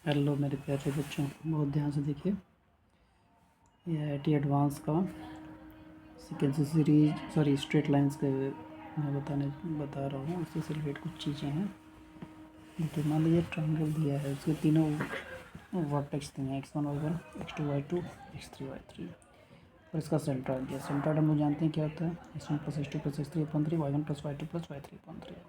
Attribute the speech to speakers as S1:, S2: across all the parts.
S1: Hello मेरे प्यारे बच्चों, बहुत ध्यान से देखिए। ये IT एडवांस का सीक्वेंस सीरीज स्ट्रेट लाइंस के मैं बता रहा हूँ। उससे रिलेटेड कुछ चीज़ें हैं। तो मान लीजिए ट्रायंगल दिया है, उसके तीनों वर्टेक्स दिए हैं, x1 y1 x2 y2 x3 y3 और इसका सेंट्रॉइड दिया। सेंट्रॉइड हम लोग जानते हैं क्या होता है, x1 + x2 + x3 / 3 y1 + y2 + y3 / 3।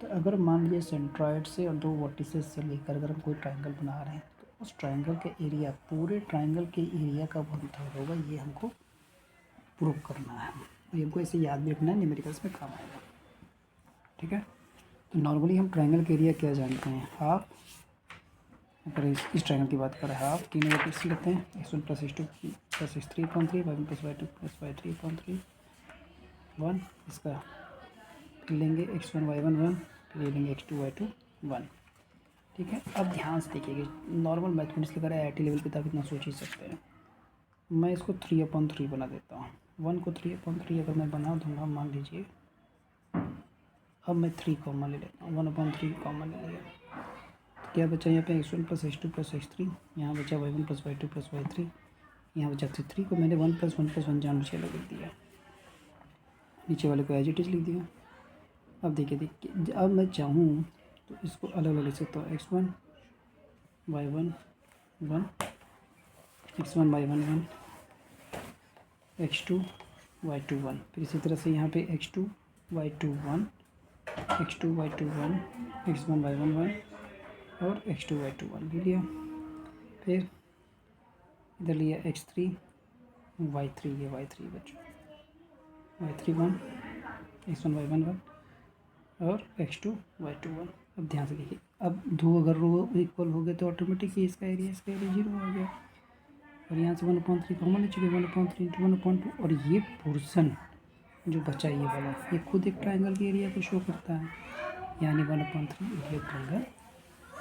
S1: तो अगर मान लीजिए सेंट्रॉइड से और दो वर्टिसेस से लेकर अगर हम कोई ट्रायंगल बना रहे हैं तो उस ट्रायंगल के एरिया, पूरे ट्रायंगल के एरिया का 1/3 होगा। ये हमको प्रूव करना है। ये हमको ऐसे याद भी रखना है, न्यूमेरिकल्स में काम आएगा। ठीक है, तो नॉर्मली हम ट्रायंगल के एरिया क्या जानते हैं, हाफ। अगर इस ट्रायंगल की बात करें, हाफ तीनों वर्टिसेस लेते हैं, x1 + x2 + x3 / 3 y1 + y2 + y3 / 3 1। इसका फिर लेंगे x1 y1 1, फिर ये लेंगे x2 y2 1। ठीक है, अब ध्यान से देखिएगा। नॉर्मल मैथमेटिक्स की तरह IT लेवल पे तो आप इतना सोच ही सकते हैं। मैं इसको 3/3 बना देता हूँ। 1 को 3/3 अगर मैं बना दूंगा, मान लीजिए अब मैं 3 कॉमन ले लेता हूँ। 1/3 कॉमन ले लिया तो क्या बचा यहाँ पे, x1 + x2 + x3, यहाँ बचा y1 + y2 + y3, यहाँ बचा 3 को मैंने 1 + 1 + 1 जानबूझ के लिख दिया, नीचे वाले को एज इट इज लिख दिया। अब देखिए अब मैं चाहूँ तो इसको अलग अलग लिख सकता हूँ, x1 y1 1, x1 y1 1, x2 y2 1। फिर इसी तरह से यहाँ पे x2 y2 1, x2 y2 1, x1 y1 1 और x2 y2 1 ले लिया। फिर इधर लिया x3 y3, ये y3 बच्चों, y3 1, x1 y1 1 और x2 y2 1। अब ध्यान से देखिए, अब दो अगर रो इक्वल हो गए तो ऑटोमेटिक ही इसका एरिया 0 हो गया। और यहाँ से 1/3 कॉमन ले चुके, 1/3 × 1/2। और ये पोर्शन जो बचा ये वाला, ये खुद एक ट्रायंगल के एरिया को शो करता है, यानी 1/3 ये ट्रायंगल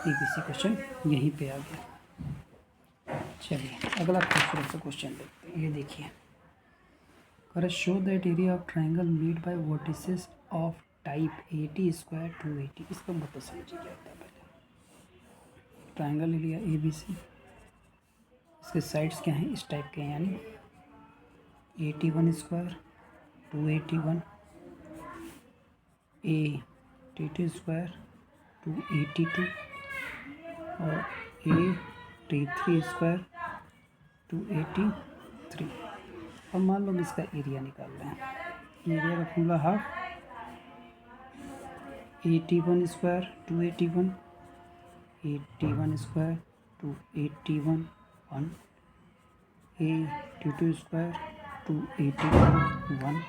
S1: ABC। क्वेश्चन यहीं पे आ गया। चलिए अगला खूबसूरत सा क्वेश्चन देखते हैं। ये देखिए, कर show that area of triangle made by vertices of type 80 square 280। इसका मतलब समझिए क्या होता है। पहले ट्रायंगल एरिया ABC, इसके साइड्स क्या हैं, इस टाइप के हैं, यानी 81 स्क्वायर 281, 82 स्क्वायर 282 और 83 स्क्वायर 283। अब मान लो हम इसका एरिया निकाल रहे हैं। एरिया का formula half 81 square 281, 81 square 281 1, 82 square 281 1,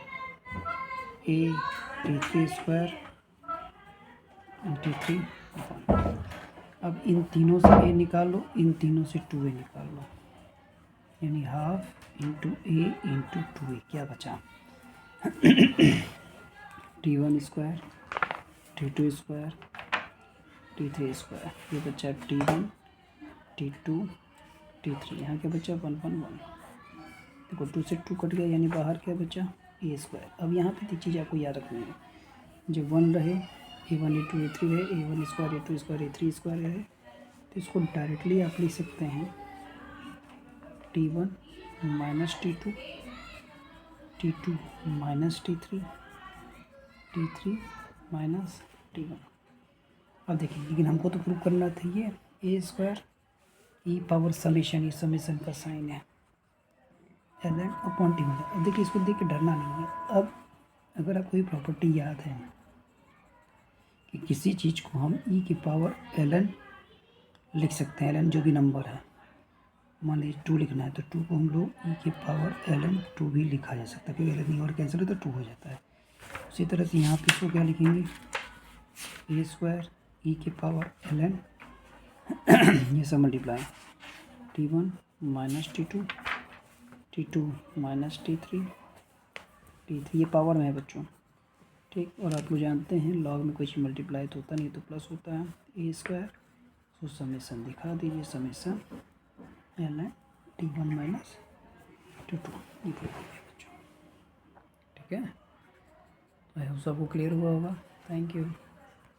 S1: 83 square 83 1। अब इन तीनों से A निकाल लो, इन तीनों से 2A निकाल लो, यानी half into A into 2A। क्या बचा, T1 square T2 square T3 square. ये बचा T1 T2 T3। यहाँ क्या बचा 1 1 1। देखो 2 से 2 कट गया, यानी बाहर क्या बचा A स्क्वायर। अब यहाँ पे चीज़ आपको याद रखनी है, जब 1 रहे A1 A2 A3 है, A1 square A2 square A3 square है, तो इसको डायरेक्टली आप लिख सकते हैं T1 - T2, T2 - T3, T3 - T1। अब देखिए, लेकिन हमको तो प्रूव करना था ये A square E power summation, ये समेशन का साइन है, ln/T। अब देखिए, इसको देख के डरना नहीं है। अब अगर आपको ये प्रॉपर्टी याद है कि किसी चीज़ को हम e की पावर ln लिख सकते हैं, ln जो भी नंबर है, मान लीजिए 2 लिखना है तो 2 को हम लोग e की पावर ln 2 भी लिखा जा सकता है, क्योंकि ln और कैंसिल है तो 2 हो जाता है। उसी तरह से यहाँ पे इसको क्या लिखेंगे, A स्क्वायर e की पावर ln ये सब multiply T1 - T2, T2 - T3, T3 ये पावर में है बच्चों। ठीक, और आप लोग जानते हैं लॉग में कोई चीज़ मल्टीप्लाई तो होता नहीं, तो प्लस होता है। A स्क्वायर, तो समेसन दिखा दीजिए, समेसन ln T1 - T2 ये बच्चों। ठीक है, तो सबको क्लियर हुआ होगा। Thank you.